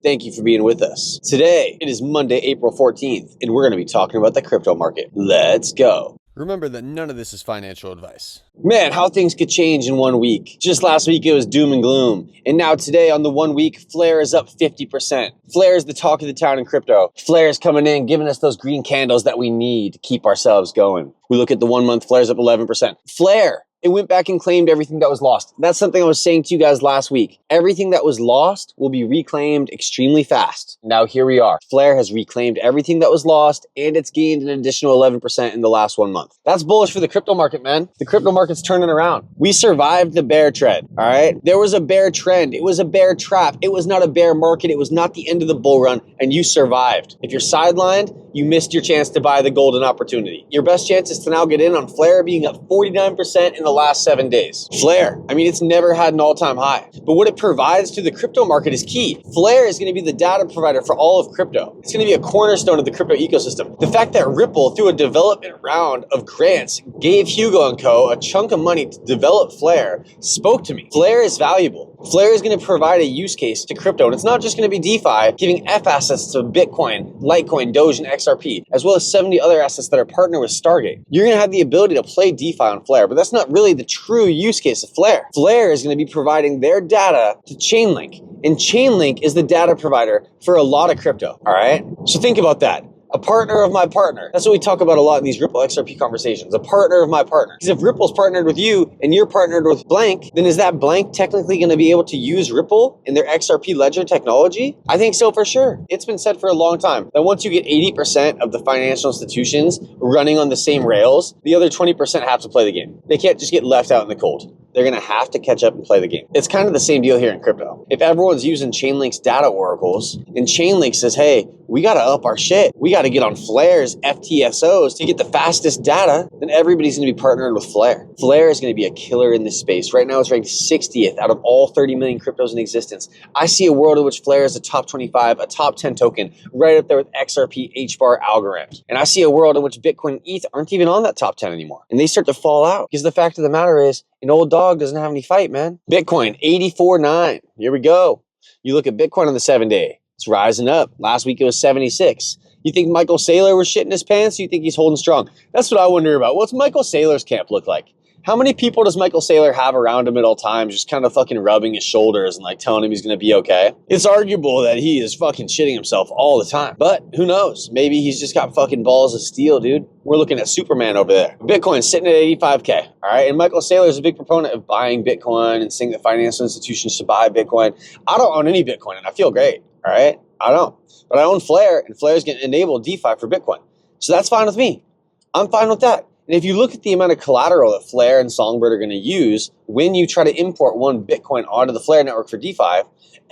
Thank you for being with us. Today, it is Monday, April 14th, and we're going to be talking about the crypto market. Let's go. Remember that none of this is financial advice. Man, how things could change in 1 week. Just last week, it was doom and gloom. And now today, on the 1 week, FLR is up 50%. FLR is the talk of the town in crypto. FLR is coming in, giving us those green candles that we need to keep ourselves going. We look at the 1 month, FLR is up 11%. FLR. It went back and claimed everything that was lost. That's something I was saying to you guys last week. Everything that was lost will be reclaimed extremely fast. Now here we are. FLR has reclaimed everything that was lost, and it's gained an additional 11% in the last 1 month. That's bullish for the crypto market, man. The crypto market's turning around. We survived the bear trend, all right? There was a bear trend. It was a bear trap. It was not a bear market. It was not the end of the bull run, and you survived. If you're sidelined, you missed your chance to buy the golden opportunity. Your best chance is to now get in on FLR being up 49% in the last 7 days. FLR, I mean, it's never had an all-time high, but what it provides to the crypto market is key. FLR is going to be the data provider for all of crypto. It's going to be a cornerstone of the crypto ecosystem. The fact that Ripple, through a development round of grants, gave Hugo and Co. a chunk of money to develop FLR spoke to me. FLR is valuable. FLR is going to provide a use case to crypto, and it's not just going to be DeFi, giving F assets to Bitcoin, Litecoin, DOGE, and XRP, as well as 70 other assets that are partnered with Stargate. You're going to have the ability to play DeFi on FLR, but that's not really the true use case of FLR. FLR is going to be providing their data to Chainlink, and Chainlink is the data provider for a lot of crypto, all right? So think about that. A partner of my partner. That's what we talk about a lot in these Ripple XRP conversations. A partner of my partner. Because if Ripple's partnered with you and you're partnered with blank, then is that blank technically going to be able to use Ripple in their XRP ledger technology? I think so for sure. It's been said for a long time that once you get 80% of the financial institutions running on the same rails, the other 20% have to play the game. They can't just get left out in the cold. They're going to have to catch up and play the game. It's kind of the same deal here in crypto. If everyone's using Chainlink's data oracles and Chainlink says, hey, we got to up our shit. We got to get on FLR's FTSOs to get the fastest data, then everybody's going to be partnered with FLR. FLR is going to be a killer in this space. Right now it's ranked 60th out of all 30 million cryptos in existence. I see a world in which FLR is a top 25, a top 10 token, right up there with XRP, HBar, algorand. And I see a world in which Bitcoin and ETH aren't even on that top 10 anymore. And they start to fall out because the fact of the matter is, an old dog doesn't have any fight, man. Bitcoin, 84.9. Here we go. You look at Bitcoin on the 7-day. It's rising up. Last week it was 76. You think Michael Saylor was shitting his pants? You think he's holding strong? That's what I wonder about. What's Michael Saylor's camp look like? How many people does Michael Saylor have around him at all times, just kind of fucking rubbing his shoulders and like telling him he's going to be okay? It's arguable that he is fucking shitting himself all the time, but who knows? Maybe he's just got fucking balls of steel, dude. We're looking at Superman over there. Bitcoin's sitting at 85K, all right? And Michael Saylor is a big proponent of buying Bitcoin and saying that financial institutions should buy Bitcoin. I don't own any Bitcoin, and I feel great, all right? I don't. But I own FLR, and FLR is going to enable DeFi for Bitcoin. So that's fine with me. I'm fine with that. And if you look at the amount of collateral that FLR and Songbird are going to use when you try to import one Bitcoin onto the FLR network for DeFi,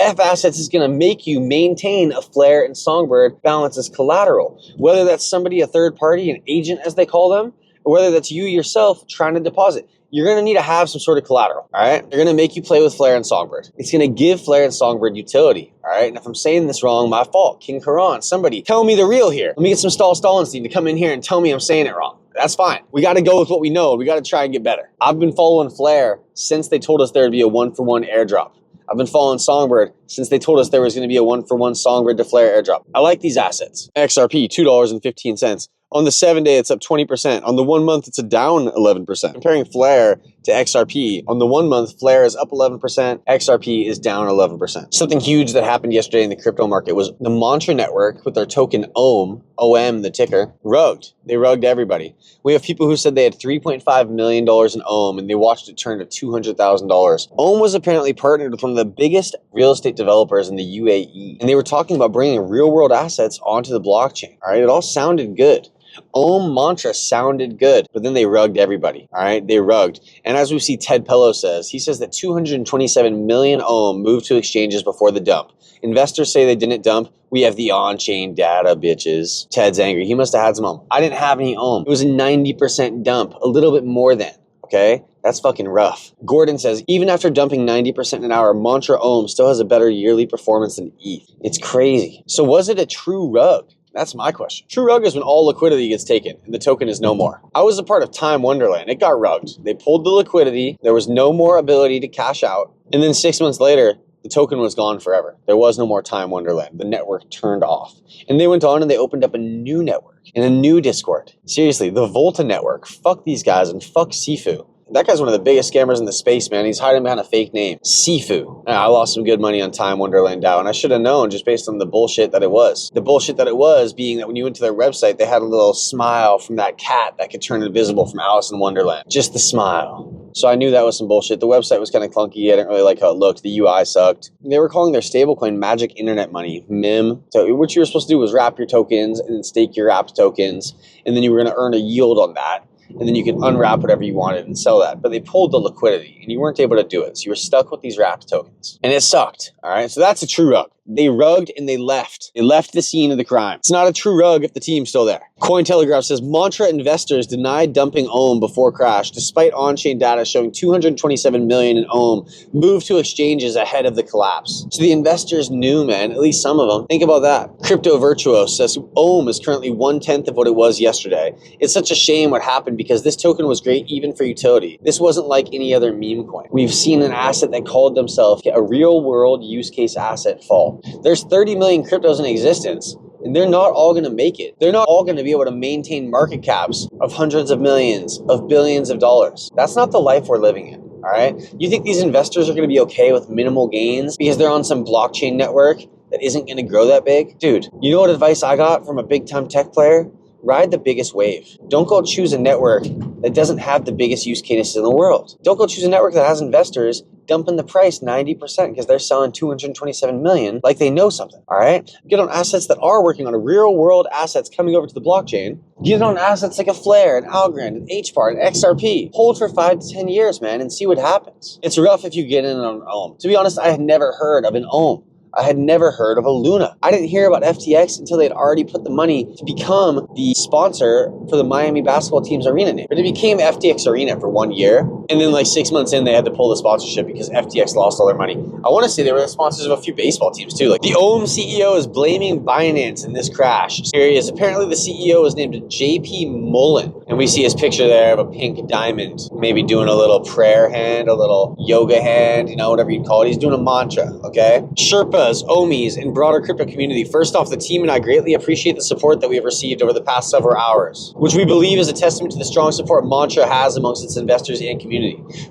F Assets is going to make you maintain a FLR and Songbird balance as collateral. Whether that's somebody, a third party, an agent as they call them, or whether that's you yourself trying to deposit. You're going to need to have some sort of collateral, all right? They're going to make you play with FLR and Songbird. It's going to give FLR and Songbird utility, all right? And if I'm saying this wrong, my fault. King Karan, somebody tell me the real here. Let me get some Stalinstein to come in here and tell me I'm saying it wrong. That's fine. We got to go with what we know. We got to try and get better. I've been following FLR since they told us there would be a 1-for-1 airdrop. I've been following Songbird since they told us there was going to be a 1-for-1 Songbird to FLR airdrop. I like these assets. XRP, $2.15. On the 7-day, it's up 20%. On the 1 month, it's a down 11%. Comparing FLR to XRP, on the 1 month, FLR is up 11%, XRP is down 11%. Something huge that happened yesterday in the crypto market was the Mantra network with their token OM, the ticker, rugged. They rugged everybody. We have people who said they had $3.5 million in OM and they watched it turn to $200,000. OM was apparently partnered with one of the biggest real estate developers in the UAE. And they were talking about bringing real world assets onto the blockchain. All right, it all sounded good. Om Mantra sounded good, but then they rugged everybody, all right? They rugged. And as we see Ted Pello says, he says that 227 million Om moved to exchanges before the dump. Investors say they didn't dump. We have the on-chain data, bitches. Ted's angry. He must have had some Om. I didn't have any Om. It was a 90% dump, a little bit more than, okay? That's fucking rough. Gordon says, even after dumping 90% an hour, Mantra Om still has a better yearly performance than ETH. It's crazy. So was it a true rug? That's my question. True rug is when all liquidity gets taken and the token is no more. I was a part of Time Wonderland. It got rugged. They pulled the liquidity. There was no more ability to cash out. And then 6 months later, the token was gone forever. There was no more Time Wonderland. The network turned off. And they went on and they opened up a new network and a new Discord. Seriously, the Volta network. Fuck these guys and fuck Sifu. That guy's one of the biggest scammers in the space, man. He's hiding behind a fake name. Sifu. I lost some good money on Time Wonderland DAO, and I should have known just based on the bullshit that it was. The bullshit that it was being that when you went to their website, they had a little smile from that cat that could turn invisible from Alice in Wonderland. Just the smile. So I knew that was some bullshit. The website was kind of clunky. I didn't really like how it looked. The UI sucked. They were calling their stablecoin Magic Internet Money, MIM. So what you were supposed to do was wrap your tokens and then stake your wrapped tokens, and then you were going to earn a yield on that. And then you could unwrap whatever you wanted and sell that. But they pulled the liquidity, and you weren't able to do it. So you were stuck with these wrapped tokens. And it sucked, all right? So that's a true rug. They rugged and they left. They left the scene of the crime. It's not a true rug if the team's still there. Cointelegraph says, Mantra investors denied dumping OHM before crash, despite on-chain data showing 227 million in OHM moved to exchanges ahead of the collapse. So the investors knew, man, at least some of them. Think about that. Crypto Virtuos says, OHM is currently 1/10 of what it was yesterday. It's such a shame what happened because this token was great even for utility. This wasn't like any other meme coin. We've seen an asset that called themselves a real-world use case asset fall. There's 30 million cryptos in existence, and they're not all going to make it. They're not all going to be able to maintain market caps of hundreds of millions, of billions of dollars. That's not the life we're living in, all right? You think these investors are going to be okay with minimal gains because they're on some blockchain network that isn't going to grow that big? Dude, you know what advice I got from a big-time tech player? Ride the biggest wave. Don't go choose a network that doesn't have the biggest use cases in the world. Don't go choose a network that has investors dumping the price 90% because they're selling 227 million like they know something, all right? Get on assets that are working on real world assets coming over to the blockchain. Get on assets like a FLR, an algorand, an HBar, an XRP. Hold for 5 to 10 years, man, and see what happens. It's rough if you get in on OHM. To be honest, I had never heard of an OHM. I had never heard of a Luna. I didn't hear about FTX until they'd already put the money to become the sponsor for the Miami basketball team's arena name. But it became FTX Arena for 1 year. And then like 6 months in, they had to pull the sponsorship because FTX lost all their money. I want to say they were the sponsors of a few baseball teams too. Like the OHM CEO is blaming Binance in this crash. Here he is. Apparently the CEO is named JP Mullen. And we see his picture there of a pink diamond, maybe doing a little prayer hand, a little yoga hand, you know, whatever you call it. He's doing a mantra, okay? Sherpas, Omis, and broader crypto community. First off, the team and I greatly appreciate the support that we have received over the past several hours, which we believe is a testament to the strong support Mantra has amongst its investors and community.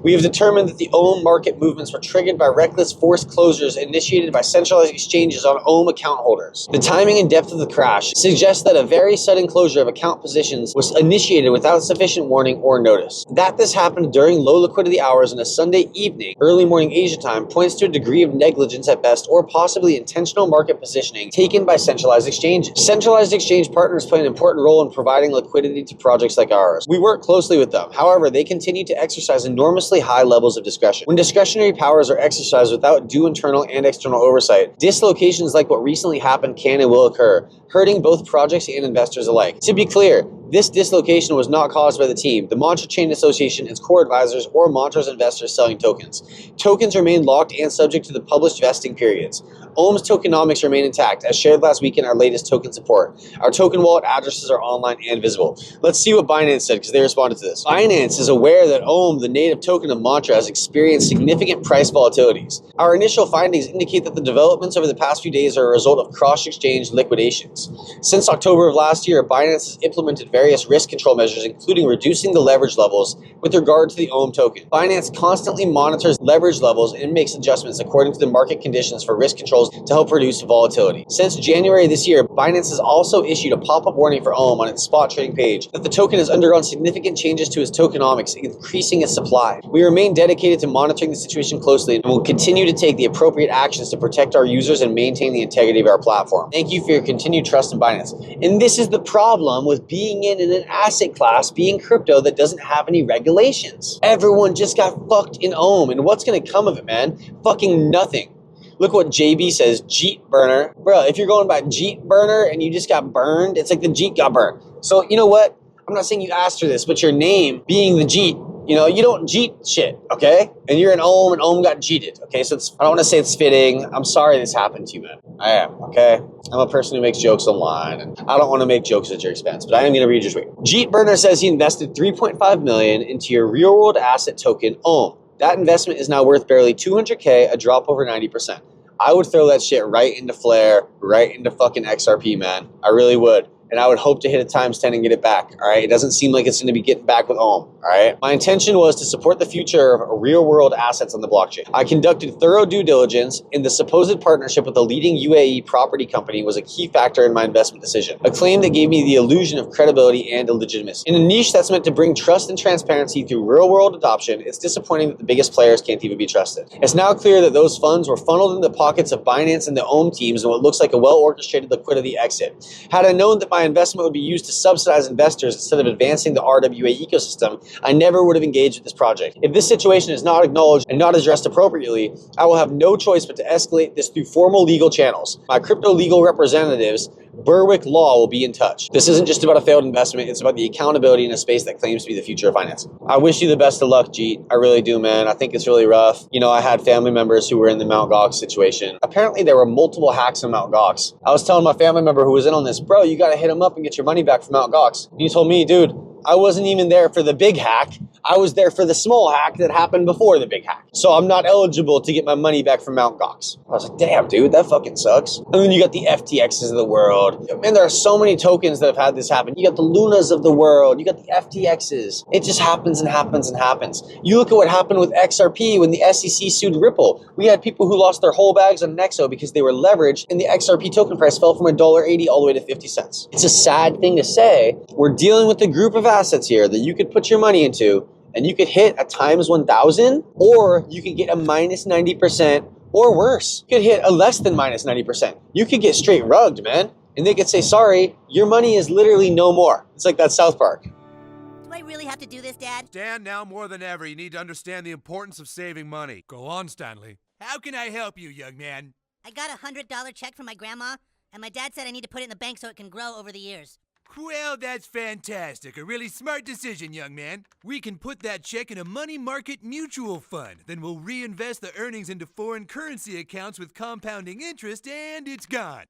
We have determined that the OHM market movements were triggered by reckless forced closures initiated by centralized exchanges on OHM account holders. The timing and depth of the crash suggests that a very sudden closure of account positions was initiated without sufficient warning or notice. That this happened during low liquidity hours on a Sunday evening, early morning Asia time, points to a degree of negligence at best or possibly intentional market positioning taken by centralized exchanges. Centralized exchange partners play an important role in providing liquidity to projects like ours. We work closely with them. However, they continue to exercise enormously high levels of discretion. When discretionary powers are exercised without due internal and external oversight, dislocations like what recently happened can and will occur, hurting both projects and investors alike. To be clear, this dislocation was not caused by the team, the Mantra Chain Association, its core advisors, or Mantra's investors selling tokens. Tokens remain locked and subject to the published vesting periods. OHM's tokenomics remain intact, as shared last week in our latest token support. Our token wallet addresses are online and visible. Let's see what Binance said, because they responded to this. Binance is aware that OHM, the native token of Mantra, has experienced significant price volatilities. Our initial findings indicate that the developments over the past few days are a result of cross-exchange liquidations. Since October of last year, Binance has implemented various risk control measures, including reducing the leverage levels with regard to the OHM token. Binance constantly monitors leverage levels and makes adjustments according to the market conditions for risk controls to help reduce volatility. Since January this year, Binance has also issued a pop-up warning for OHM on its spot trading page that the token has undergone significant changes to its tokenomics, increasing its supply. We remain dedicated to monitoring the situation closely and will continue to take the appropriate actions to protect our users and maintain the integrity of our platform. Thank you for your continued trust in Binance. And this is the problem with being in an asset class, being crypto, that doesn't have any regulations. Everyone just got fucked in OHM, and what's going to come of it, man? Fucking nothing. Look what JB says, Jeet burner. Bro, if you're going by Jeet burner and you just got burned, it's like the Jeet got burned. So you know what? I'm not saying you asked for this, but your name being the Jeet, you know, you don't Jeet shit, okay? And you're an OHM and OHM got Jeeted, okay? So I don't want to say it's fitting. I'm sorry this happened to you, man. I am, okay? I'm a person who makes jokes online, and I don't want to make jokes at your expense, but I am going to read your tweet. Jeet Burner says he invested $3.5 million into your real-world asset token, OHM. That investment is now worth barely 200K, a drop over 90%. I would throw that shit right into Flare, right into fucking XRP, man. I really would. And I would hope to hit a times 10 and get it back, all right? It doesn't seem like it's going to be getting back with Ohm, all right? My intention was to support the future of real-world assets on the blockchain. I conducted thorough due diligence, and the supposed partnership with a leading UAE property company was a key factor in my investment decision, a claim that gave me the illusion of credibility and legitimacy. In a niche that's meant to bring trust and transparency through real-world adoption, it's disappointing that the biggest players can't even be trusted. It's now clear that those funds were funneled into the pockets of Binance and the Ohm teams in what looks like a well-orchestrated liquidity exit. Had I known that my investment would be used to subsidize investors instead of advancing the RWA ecosystem, I never would have engaged with this project. If this situation is not acknowledged and not addressed appropriately, I will have no choice but to escalate this through formal legal channels. My crypto legal representatives, Berwick Law, will be in touch. This isn't just about a failed investment, it's about the accountability in a space that claims to be the future of finance. I wish you the best of luck, Jeet. I really do, man. I think it's really rough. You know, I had family members who were in the Mt. Gox situation. Apparently there were multiple hacks in Mt. Gox. I was telling my family member who was in on this, bro, you gotta hit him up and get your money back from Mt. Gox. And he told me, dude, I wasn't even there for the big hack. I was there for the small hack that happened before the big hack. So I'm not eligible to get my money back from Mt. Gox. I was like, damn, dude, that fucking sucks. And then you got the FTXs of the world. Man, there are so many tokens that have had this happen. You got the Lunas of the world. You got the FTXs. It just happens and happens and happens. You look at what happened with XRP when the SEC sued Ripple. We had people who lost their whole bags on Nexo because they were leveraged and the XRP token price fell from $1.80 all the way to 50 cents. It's a sad thing to say. We're dealing with a group of assets here that you could put your money into, and you could hit a times 1,000, or you could get a minus 90%, or worse, you could hit a less than minus 90%. You could get straight rugged, man. And they could say, sorry, your money is literally no more. It's like that South Park. Do I really have to do this, Dad? Stan, now more than ever, you need to understand the importance of saving money. Go on, Stanley. How can I help you, young man? I got a $100 check from my grandma, and my dad said I need to put it in the bank so it can grow over the years. Well, that's fantastic. A really smart decision, young man. We can put that check in a money market mutual fund. Then we'll reinvest the earnings into foreign currency accounts with compounding interest, and it's gone.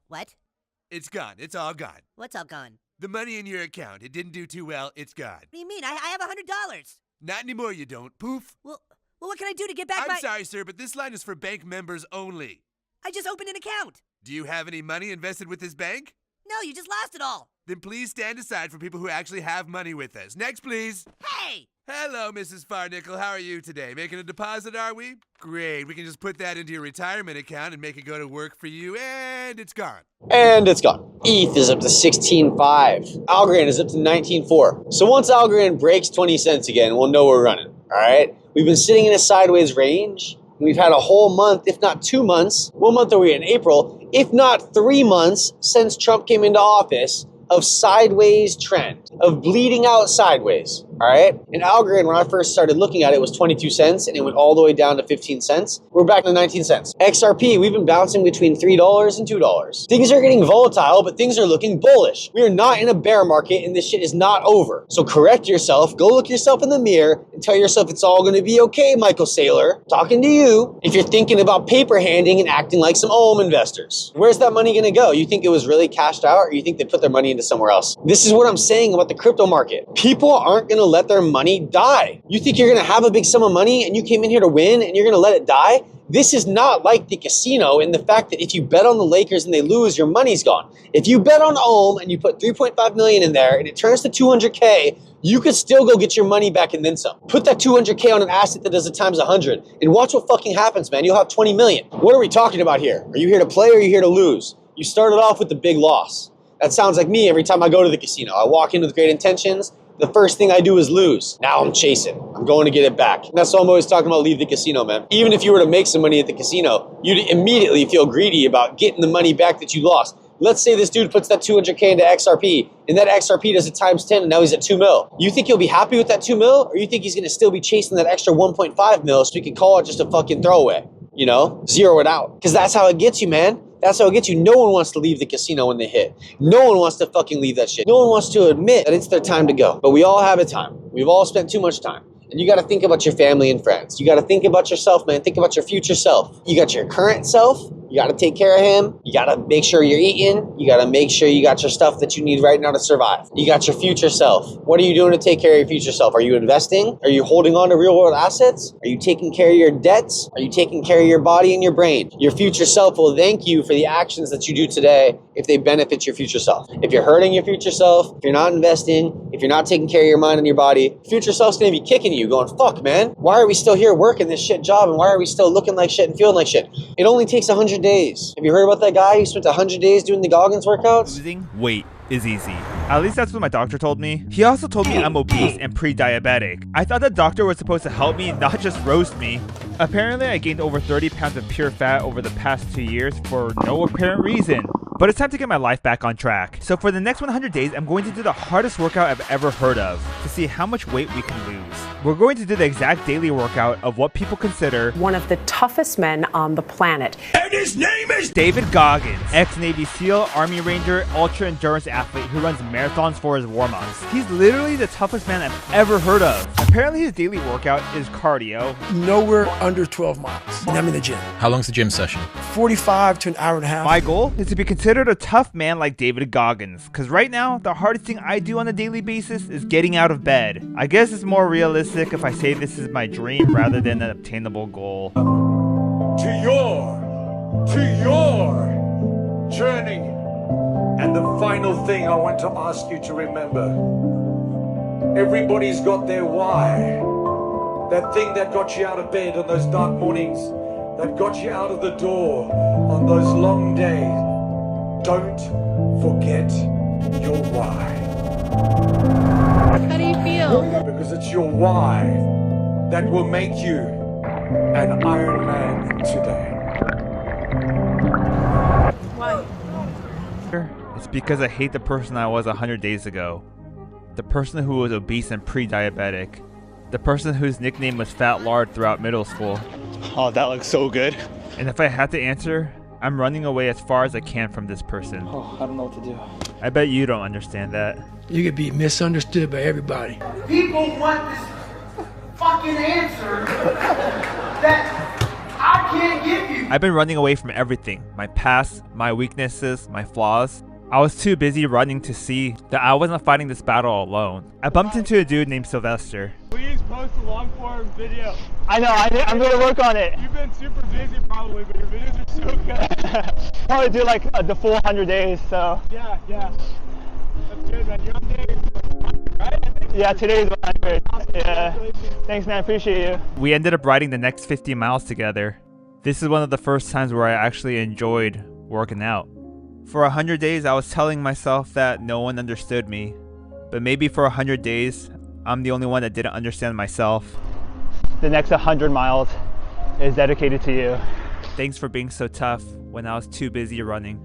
What? It's gone. It's all gone. What's all gone? The money in your account. It didn't do too well. It's gone. What do you mean? I have $100. Not anymore, you don't. Poof. Well, what can I do to get back I'm sorry, sir, but this line is for bank members only. I just opened an account. Do you have any money invested with this bank? No, you just lost it all. Then please stand aside for people who actually have money with us. Next, please. Hey! Hello, Mrs. Farnickel. How are you today? Making a deposit, are we? Great. We can just put that into your retirement account and make it go to work for you, and it's gone. And it's gone. ETH is up to 16.5. Algorand is up to 19.4. So once Algorand breaks 20 cents again, we'll know we're running, all right? We've been sitting in a sideways range. We've had a whole month, if not 2 months. What month are we in? April. If not 3 months since Trump came into office of sideways trend, of bleeding out sideways, all right? And Algorand, when I first started looking at it, was 22 cents, and it went all the way down to 15 cents. We're back to 19 cents. XRP, we've been bouncing between $3 and $2. Things are getting volatile, but things are looking bullish. We are not in a bear market, and this shit is not over. So correct yourself, go look yourself in the mirror, and tell yourself it's all gonna be okay, Michael Saylor. Talking to you, if you're thinking about paper handing and acting like some Ohm investors. Where's that money gonna go? You think it was really cashed out, or you think they put their money into somewhere else? This is what I'm saying about the crypto market. People aren't gonna let their money die. You think you're gonna have a big sum of money and you came in here to win and you're gonna let it die? This is not like the casino in the fact that if you bet on the Lakers and they lose, your money's gone. If you bet on Ohm and you put 3.5 million in there and it turns to 200K, you could still go get your money back and then some. Put that 200K on an asset that does it times 100 and watch what fucking happens, man. You'll have 20 million. What are we talking about here? Are you here to play or are you here to lose? You started off with the big loss. That sounds like me every time I go to the casino. I walk in with great intentions. The first thing I do is lose. Now I'm chasing. I'm going to get it back. And that's why I'm always talking about leave the casino, man. Even if you were to make some money at the casino, you'd immediately feel greedy about getting the money back that you lost. Let's say this dude puts that 200K into XRP and that XRP does it times 10 and now he's at 2 mil. You think he'll be happy with that 2 mil, or you think he's going to still be chasing that extra 1.5 mil so he can call it just a fucking throwaway? You know, zero it out. Because that's how it gets you, man. That's how it gets you. No one wants to leave the casino when they hit. No one wants to fucking leave that shit. No one wants to admit that it's their time to go. But we all have a time. We've all spent too much time. And you got to think about your family and friends. You got to think about yourself, man. Think about your future self. You got your current self You got to take care of him. You got to make sure you're eating. You got to make sure you got your stuff that you need right now to survive. You got your future self. What are you doing to take care of your future self? Are you investing? Are you holding on to real world assets? Are you taking care of your debts? Are you taking care of your body and your brain? Your future self will thank you for the actions that you do today if they benefit your future self. If you're hurting your future self, if you're not investing, if you're not taking care of your mind and your body, future self's going to be kicking you going, fuck, man, why are we still here working this shit job and why are we still looking like shit and feeling like shit? It only takes 100 days. Have you heard about that guy who spent 100 days doing the Goggins workouts? Losing weight is easy. At least that's what my doctor told me. He also told me I'm obese and pre-diabetic. I thought the doctor was supposed to help me, not just roast me. Apparently, I gained over 30 pounds of pure fat over the past 2 years for no apparent reason. But it's time to get my life back on track. So for the next 100 days, I'm going to do the hardest workout I've ever heard of to see how much weight we can lose. We're going to do the exact daily workout of what people consider one of the toughest men on the planet. And his name is David Goggins, ex-Navy SEAL, Army Ranger, ultra-endurance athlete who runs marathons for his warm-ups. He's literally the toughest man I've ever heard of. Apparently his daily workout is cardio. Nowhere under 12 miles. And I'm in the gym. How long's the gym session? 45 to an hour and a half. My goal is to be considered a tough man like David Goggins, because right now, the hardest thing I do on a daily basis is getting out of bed. I guess it's more realistic if I say this is my dream rather than an obtainable goal. To your journey. And the final thing I want to ask you to remember, everybody's got their why. That thing that got you out of bed on those dark mornings, that got you out of the door on those long days. Don't forget your why. How do you feel? Because it's your why that will make you an Iron Man today. Why? It's because I hate the person I was 100 days ago. The person who was obese and pre-diabetic. The person whose nickname was Fat Lard throughout middle school. Oh, that looks so good. And if I had to answer, I'm running away as far as I can from this person. Oh, I don't know what to do. I bet you don't understand that. You could be misunderstood by everybody. People want this fucking answer that I can't give you. I've been running away from everything. My past, my weaknesses, my flaws. I was too busy running to see that I wasn't fighting this battle alone. I bumped into a dude named Sylvester. Please post a long form video. I know, I'm going to work on it. You've been super busy probably, but your videos are so good. Probably do like the full 100 days, so. Yeah. That's good, man. You're on day 100, right? I think. Yeah, today's 100. Awesome. Yeah. Thanks, man. Appreciate you. We ended up riding the next 50 miles together. This is one of the first times where I actually enjoyed working out. For 100 days, I was telling myself that no one understood me. But maybe for 100 days, I'm the only one that didn't understand myself. The next 100 miles is dedicated to you. Thanks for being so tough when I was too busy running.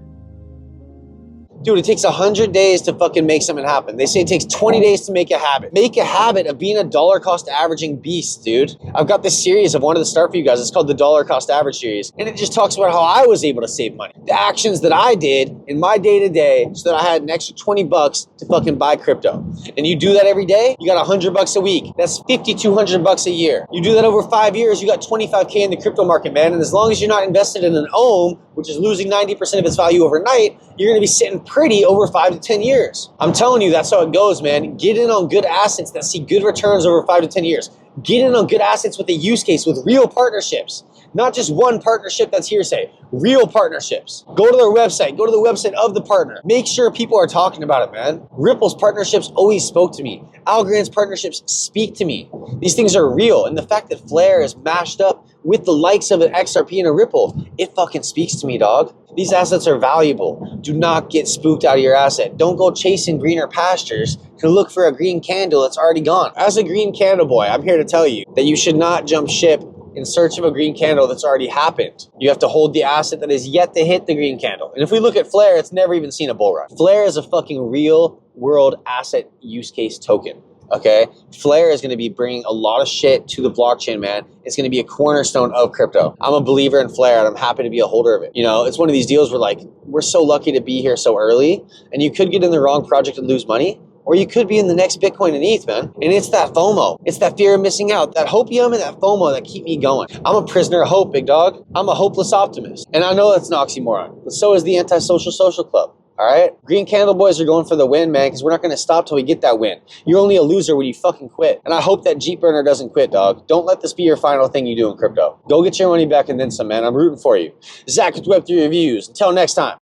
Dude, it takes 100 days to fucking make something happen. They say it takes 20 days to make a habit. Make a habit of being a dollar cost averaging beast, dude. I've got this series I've wanted to start for you guys. It's called the Dollar Cost Average series. And it just talks about how I was able to save money. The actions that I did in my day-to-day so that I had an extra 20 bucks to fucking buy crypto. And you do that every day, you got 100 bucks a week. That's 5,200 bucks a year. You do that over 5 years, you got 25K in the crypto market, man. And as long as you're not invested in an OM, which is losing 90% of its value overnight, you're gonna be sitting pretty over 5 to 10 years. I'm telling you, that's how it goes, man. Get in on good assets that see good returns over 5 to 10 years. Get in on good assets with a use case, with real partnerships. Not just one partnership that's hearsay, real partnerships. Go to their website, go to the website of the partner. Make sure people are talking about it, man. Ripple's partnerships always spoke to me. Algorand's partnerships speak to me. These things are real. And the fact that Flare is mashed up with the likes of an XRP and a Ripple, it fucking speaks to me, dog. These assets are valuable. Do not get spooked out of your asset. Don't go chasing greener pastures to look for a green candle that's already gone. As a green candle boy, I'm here to tell you that you should not jump ship in search of a green candle that's already happened. You have to hold the asset that is yet to hit the green candle. And if we look at Flare, it's never even seen a bull run. Flare is a fucking real world asset use case token. Okay, Flare is going to be bringing a lot of shit to the blockchain, man. It's going to be a cornerstone of crypto. I'm a believer in Flare and I'm happy to be a holder of it. You know, it's one of these deals where like, we're so lucky to be here so early and you could get in the wrong project and lose money, Or you could be in the next Bitcoin and ETH, man. And it's that FOMO. It's that fear of missing out. That hopium and that FOMO that keep me going. I'm a prisoner of hope, big dog. I'm a hopeless optimist. And I know that's an oxymoron, but so is the Antisocial Social Club. All right? Green Candle Boys are going for the win, man, because we're not going to stop till we get that win. You're only a loser when you fucking quit. And I hope that Jeep Burner doesn't quit, dog. Don't let this be your final thing you do in crypto. Go get your money back and then some, man. I'm rooting for you. Zach with Web3 Reviews. Until next time.